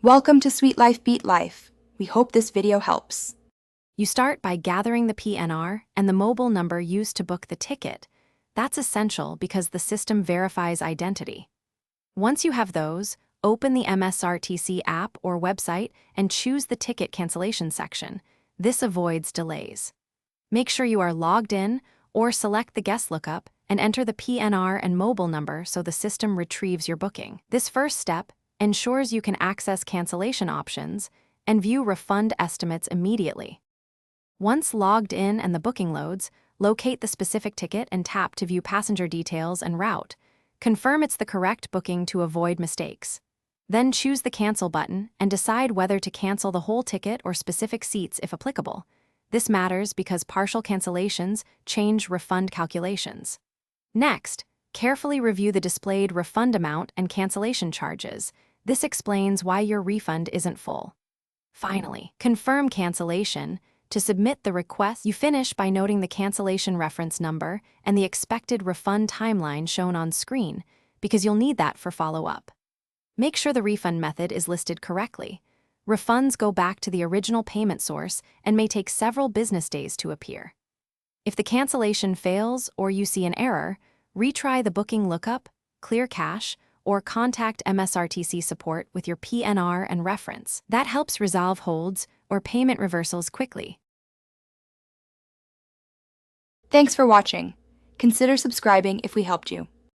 Welcome to Sweet Life Beat Life. We hope this video helps. You start by gathering the PNR and the mobile number used to book the ticket. That's essential because the system verifies identity. Once you have those, open the Msrtc app or website and choose the ticket cancellation section. This avoids delays. Make sure you are logged in or select the guest lookup and enter the PNR and mobile number so the system retrieves your booking. This first step ensures you can access cancellation options and view refund estimates immediately. Once logged in and the booking loads, locate the specific ticket and tap to view passenger details and route. Confirm it's the correct booking to avoid mistakes. Then choose the Cancel button and decide whether to cancel the whole ticket or specific seats if applicable. This matters because partial cancellations change refund calculations. Next, carefully review the displayed refund amount and cancellation charges. This explains why your refund isn't full. Finally, confirm cancellation. To submit the request, you finish by noting the cancellation reference number and the expected refund timeline shown on screen, because you'll need that for follow-up. Make sure the refund method is listed correctly. Refunds go back to the original payment source and may take several business days to appear. If the cancellation fails or you see an error, retry the booking lookup, clear cache, or contact Msrtc support with your PNR and reference. That helps resolve holds or payment reversals quickly. Thanks for watching. Consider subscribing if we helped you.